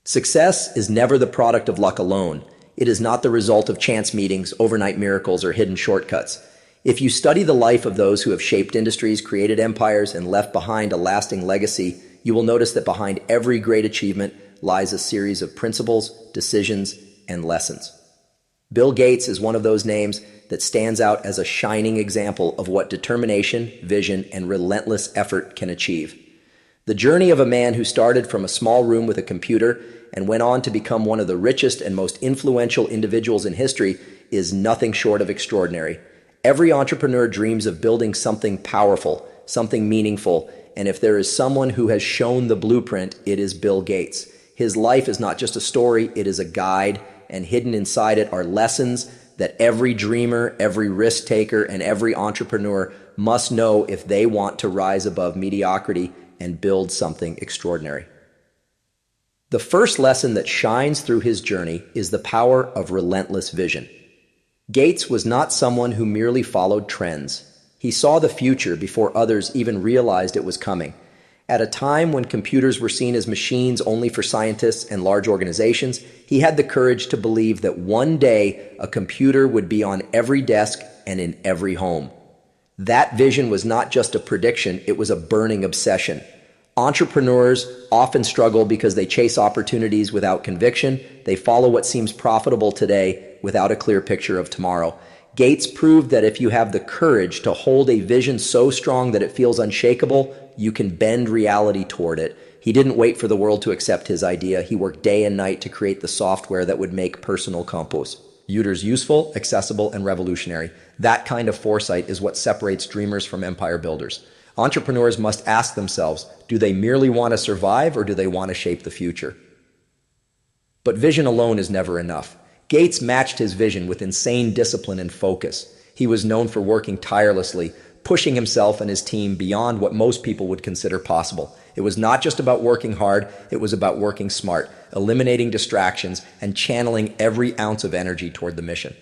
Success is never the product of luck alone. It is not the result of chance meetings, overnight miracles, or hidden shortcuts. If you study the life of those who have shaped industries, created empires, and left behind a lasting legacy, you will notice that behind every great achievement lies a series of principles, decisions, and lessons. Bill Gates is one of those names that stands out as a shining example of what determination, vision, and relentless effort can achieve. The journey of a man who started from a small room with a computer and went on to become one of the richest and most influential individuals in history is nothing short of extraordinary. Every entrepreneur dreams of building something powerful, something meaningful, and if there is someone who has shown the blueprint, it is Bill Gates. His life is not just a story, it is a guide, and hidden inside it are lessons that every dreamer, every risk taker, and every entrepreneur must know if they want to rise above mediocrity and build something extraordinary. The first lesson that shines through his journey is the power of relentless vision. Gates was not someone who merely followed trends. He saw the future before others even realized it was coming. At a time when computers were seen as machines only for scientists and large organizations, he had the courage to believe that one day a computer would be on every desk and in every home. That vision was not just a prediction, it was a burning obsession. Entrepreneurs often struggle because they chase opportunities without conviction. They follow what seems profitable today without a clear picture of tomorrow. Gates proved that if you have the courage to hold a vision so strong that it feels unshakable, you can bend reality toward it. He didn't wait for the world to accept his idea. He worked day and night to create the software that would make personal computers useful, accessible, and revolutionary. That kind of foresight is what separates dreamers from empire builders. Entrepreneurs must ask themselves, do they merely want to survive or do they want to shape the future? But vision alone is never enough. Gates matched his vision with insane discipline and focus. He was known for working tirelessly, pushing himself and his team beyond what most people would consider possible. It was not just about working hard, it was about working smart, eliminating distractions, and channeling every ounce of energy toward the mission.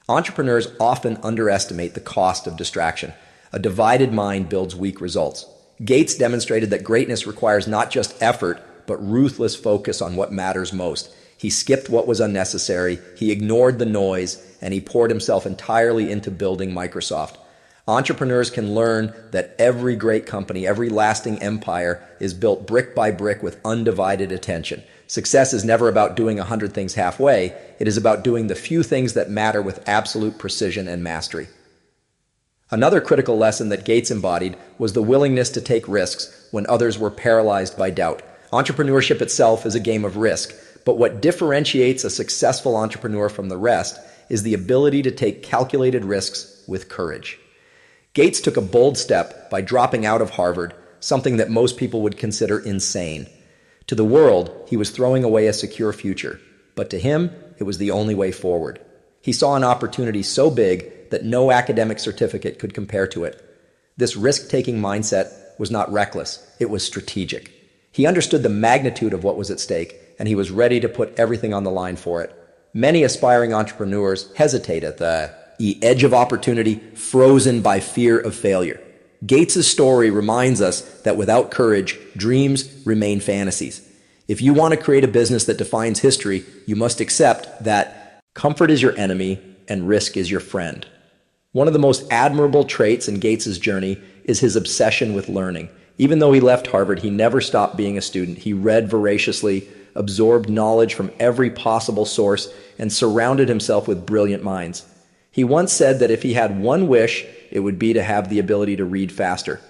Entrepreneurs often underestimate the cost of distraction. A divided mind builds weak results. Gates demonstrated that greatness requires not just effort, but ruthless focus on what matters most. He skipped what was unnecessary, he ignored the noise, and he poured himself entirely into building Microsoft. Entrepreneurs can learn that every great company, every lasting empire is built brick by brick with undivided attention. Success is never about doing 100 things halfway. It is about doing the few things that matter with absolute precision and mastery. Another critical lesson that Gates embodied was the willingness to take risks when others were paralyzed by doubt. Entrepreneurship itself is a game of risk, but what differentiates a successful entrepreneur from the rest is the ability to take calculated risks with courage. Gates took a bold step by dropping out of Harvard, something that most people would consider insane. To the world, he was throwing away a secure future, but to him, it was the only way forward. He saw an opportunity so big that no academic certificate could compare to it. This risk-taking mindset was not reckless, it was strategic. He understood the magnitude of what was at stake, and he was ready to put everything on the line for it. Many aspiring entrepreneurs hesitate at the edge of opportunity, frozen by fear of failure. Gates' story reminds us that without courage, dreams remain fantasies. If you want to create a business that defines history, you must accept that comfort is your enemy and risk is your friend. One of the most admirable traits in Gates' journey is his obsession with learning. Even though he left Harvard, he never stopped being a student. He read voraciously, absorbed knowledge from every possible source, and surrounded himself with brilliant minds. He once said that if he had one wish, it would be to have the ability to read faster.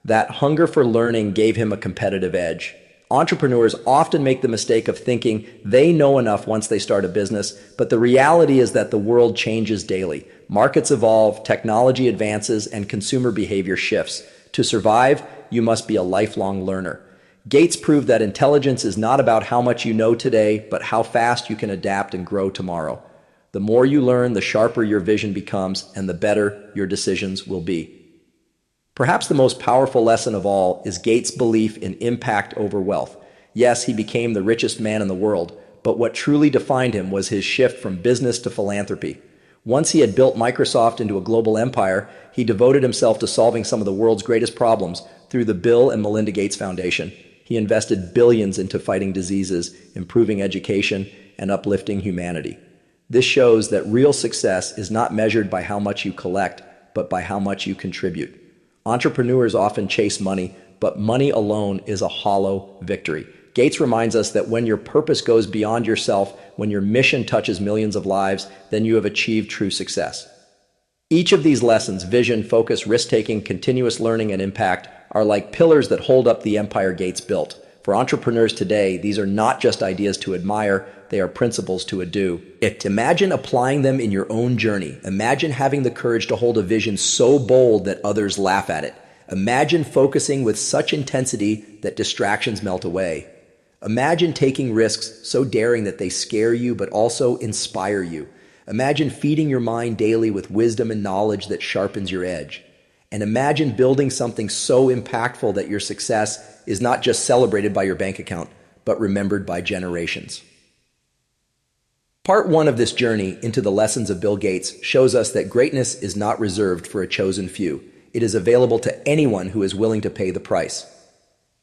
That hunger for learning gave him a competitive edge. Entrepreneurs often make the mistake of thinking they know enough once they start a business, but the reality is that the world changes daily. Markets evolve, technology advances, and consumer behavior shifts. To survive, you must be a lifelong learner. Gates proved that intelligence is not about how much you know today, but how fast you can adapt and grow tomorrow. The more you learn, the sharper your vision becomes, and the better your decisions will be. Perhaps the most powerful lesson of all is Gates' belief in impact over wealth. Yes, he became the richest man in the world, but what truly defined him was his shift from business to philanthropy. Once he had built Microsoft into a global empire, he devoted himself to solving some of the world's greatest problems through the Bill and Melinda Gates Foundation. He He invested billions into fighting diseases, improving education, and uplifting humanity. This shows that real success is not measured by how much you collect, but by how much you contribute. Entrepreneurs often chase money, but money alone is a hollow victory. Gates reminds us that when your purpose goes beyond yourself, when your mission touches millions of lives, then you have achieved true success. Each of these lessons, vision, focus, risk-taking, continuous learning, and impact, are like pillars that hold up the empire Gates built. For entrepreneurs today, these are not just ideas to admire, they are principles to do. Imagine applying them in your own journey. Imagine having the courage to hold a vision so bold that others laugh at it. Imagine focusing with such intensity that distractions melt away. Imagine taking risks so daring that they scare you but also inspire you. Imagine feeding your mind daily with wisdom and knowledge that sharpens your edge. And imagine building something so impactful that your success is not just celebrated by your bank account, but remembered by generations. Part 1 of this journey into the lessons of Bill Gates shows us that greatness is not reserved for a chosen few. It is available to anyone who is willing to pay the price.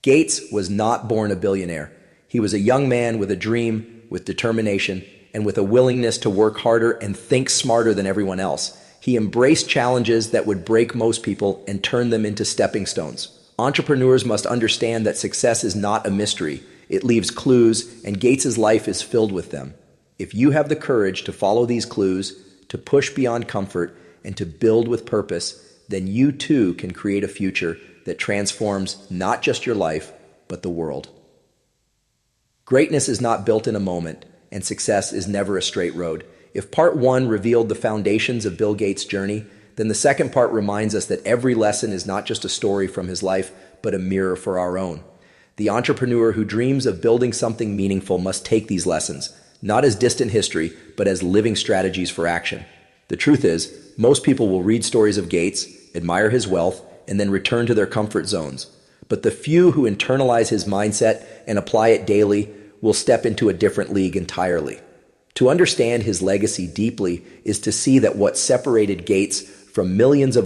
Gates was not born a billionaire. He was a young man with a dream, with determination, and with a willingness to work harder and think smarter than everyone else. He embraced challenges that would break most people and turn them into stepping stones. Entrepreneurs must understand that success is not a mystery. It leaves clues, and Gates's life is filled with them. If you have the courage to follow these clues, to push beyond comfort, and to build with purpose, then you too can create a future that transforms not just your life, but the world. Greatness is not built in a moment, and success is never a straight road. If part 1 revealed the foundations of Bill Gates' journey, then the second part reminds us that every lesson is not just a story from his life, but a mirror for our own. The entrepreneur who dreams of building something meaningful must take these lessons, not as distant history, but as living strategies for action. The truth is, most people will read stories of Gates, admire his wealth, and then return to their comfort zones. But the few who internalize his mindset and apply it daily will step into a different league entirely. To understand his legacy deeply is to see that what separated Gates from millions of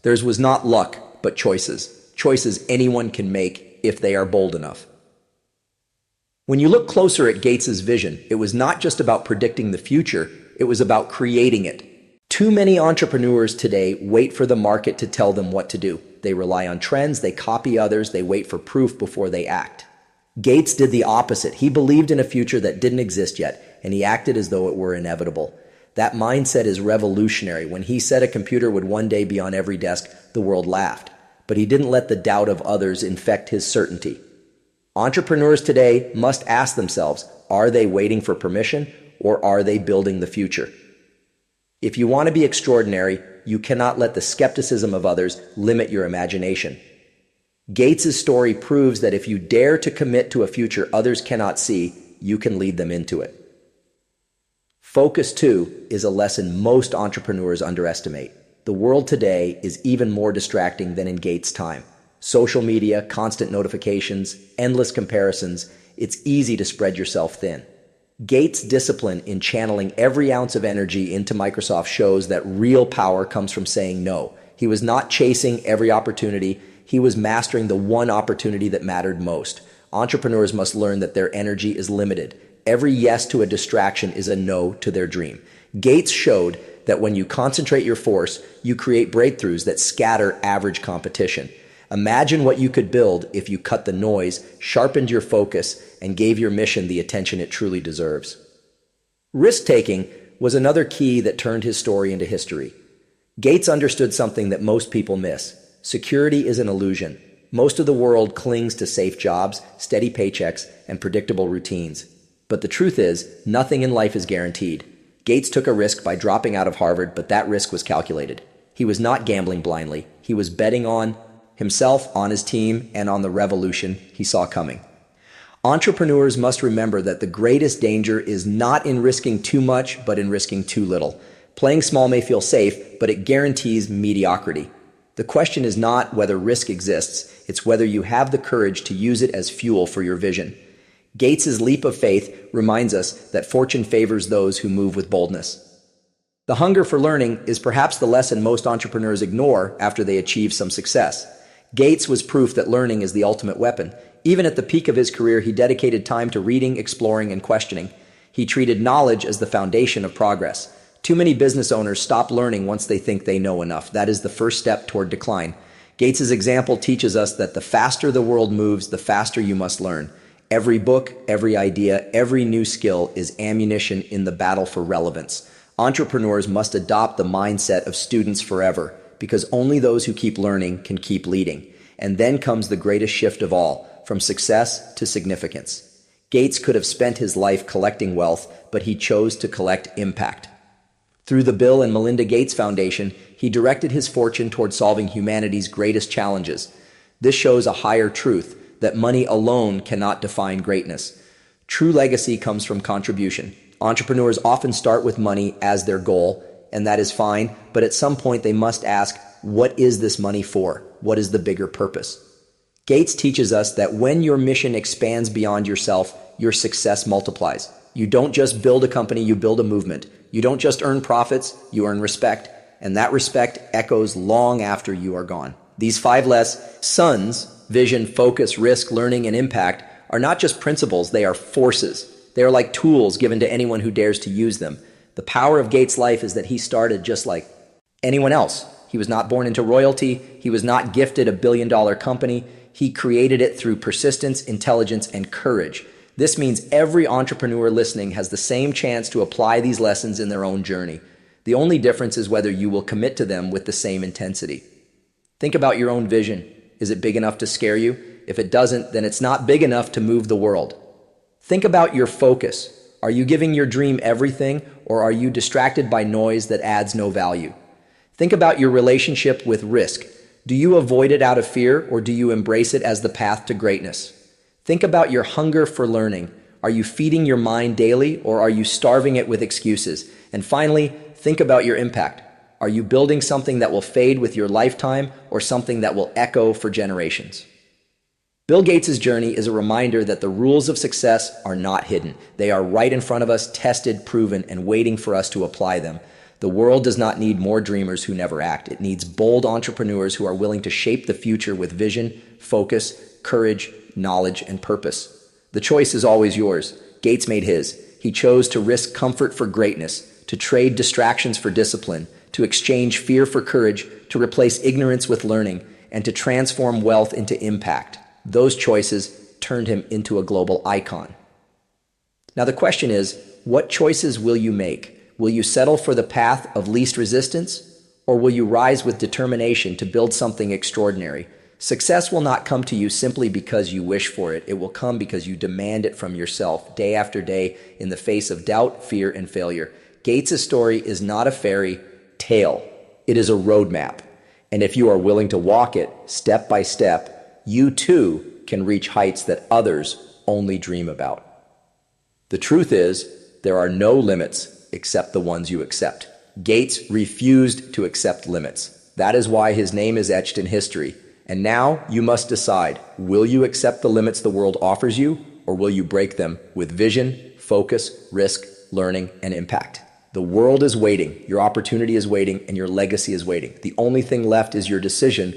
theirs was not luck, but choices. Choices anyone can make if they are bold enough. When you look closer at Gates's vision, it was not just about predicting the future, it was about creating it. Too many entrepreneurs today wait for the market to tell them what to do. They rely on trends, they copy others, they wait for proof before they act. Gates did the opposite. He believed in a future that didn't exist yet, and he acted as though it were inevitable. That mindset is revolutionary. When he said a computer would one day be on every desk, the world laughed. But he didn't let the doubt of others infect his certainty. Entrepreneurs today must ask themselves, are they waiting for permission, or are they building the future? If you want to be extraordinary, you cannot let the skepticism of others limit your imagination. Gates's story proves that if you dare to commit to a future others cannot see, you can lead them into it. Focus, too, is a lesson most entrepreneurs underestimate. The world today is even more distracting than in Gates' time. Social media, constant notifications, endless comparisons, it's easy to spread yourself thin. Gates' discipline in channeling every ounce of energy into Microsoft shows that real power comes from saying no. He was not chasing every opportunity. He was mastering the one opportunity that mattered most. Entrepreneurs must learn that their energy is limited. Every yes to a distraction is a no to their dream. Gates showed that when you concentrate your force, you create breakthroughs that scatter average competition. Imagine what you could build if you cut the noise, sharpened your focus, and gave your mission the attention it truly deserves. Risk-taking was another key that turned his story into history. Gates understood something that most people miss. Security is an illusion. Most of the world clings to safe jobs, steady paychecks, and predictable routines. But the truth is, nothing in life is guaranteed. Gates took a risk by dropping out of Harvard, but that risk was calculated. He was not gambling blindly. He was betting on himself, on his team, and on the revolution he saw coming. Entrepreneurs must remember that the greatest danger is not in risking too much, but in risking too little. Playing small may feel safe, but it guarantees mediocrity. The question is not whether risk exists, it's whether you have the courage to use it as fuel for your vision. Gates's leap of faith reminds us that fortune favors those who move with boldness. The hunger for learning is perhaps the lesson most entrepreneurs ignore after they achieve some success. Gates was proof that learning is the ultimate weapon. Even at the peak of his career, he dedicated time to reading, exploring, and questioning. He treated knowledge as the foundation of progress. Too many business owners stop learning once they think they know enough. That is the first step toward decline. Gates's example teaches us that the faster the world moves, the faster you must learn. Every book, every idea, every new skill is ammunition in the battle for relevance. Entrepreneurs must adopt the mindset of students forever, because only those who keep learning can keep leading. And then comes the greatest shift of all, from success to significance. Gates could have spent his life collecting wealth, but he chose to collect impact. Through the Bill and Melinda Gates Foundation, he directed his fortune toward solving humanity's greatest challenges. This shows a higher truth, that money alone cannot define greatness. True legacy comes from contribution. Entrepreneurs often start with money as their goal, and that is fine, but at some point they must ask, what is this money for? What is the bigger purpose? Gates teaches us that when your mission expands beyond yourself, your success multiplies. You don't just build a company, you build a movement. You don't just earn profits, you earn respect, and that respect echoes long after you are gone. These 5 lessons, vision, focus, risk, learning, and impact, are not just principles, they are forces. They are like tools given to anyone who dares to use them. The power of Gates' life is that he started just like anyone else. He was not born into royalty. He was not gifted a billion-dollar company. He created it through persistence, intelligence, and courage. This means every entrepreneur listening has the same chance to apply these lessons in their own journey. The only difference is whether you will commit to them with the same intensity. Think about your own vision. Is it big enough to scare you? If it doesn't, then it's not big enough to move the world. Think about your focus. Are you giving your dream everything, or are you distracted by noise that adds no value? Think about your relationship with risk. Do you avoid it out of fear, or do you embrace it as the path to greatness? Think about your hunger for learning. Are you feeding your mind daily, or are you starving it with excuses? And finally, think about your impact. Are you building something that will fade with your lifetime, or something that will echo for generations? Bill Gates' journey is a reminder that the rules of success are not hidden. They are right in front of us, tested, proven, and waiting for us to apply them. The world does not need more dreamers who never act. It needs bold entrepreneurs who are willing to shape the future with vision, focus, courage, knowledge, and purpose. The choice is always yours. Gates made his. He chose to risk comfort for greatness, to trade distractions for discipline, to exchange fear for courage, to replace ignorance with learning, and to transform wealth into impact. Those choices turned him into a global icon. Now the question is, what choices will you make? Will you settle for the path of least resistance, or will you rise with determination to build something extraordinary? Success will not come to you simply because you wish for it. It will come because you demand it from yourself day after day in the face of doubt, fear, and failure. Gates' story is not a fairy tale. It is a roadmap. And if you are willing to walk it step by step, you too can reach heights that others only dream about. The truth is, there are no limits except the ones you accept. Gates refused to accept limits. That is why his name is etched in history. And now you must decide, will you accept the limits the world offers you, or will you break them with vision, focus, risk, learning, and impact? The world is waiting, your opportunity is waiting, and your legacy is waiting. The only thing left is your decision.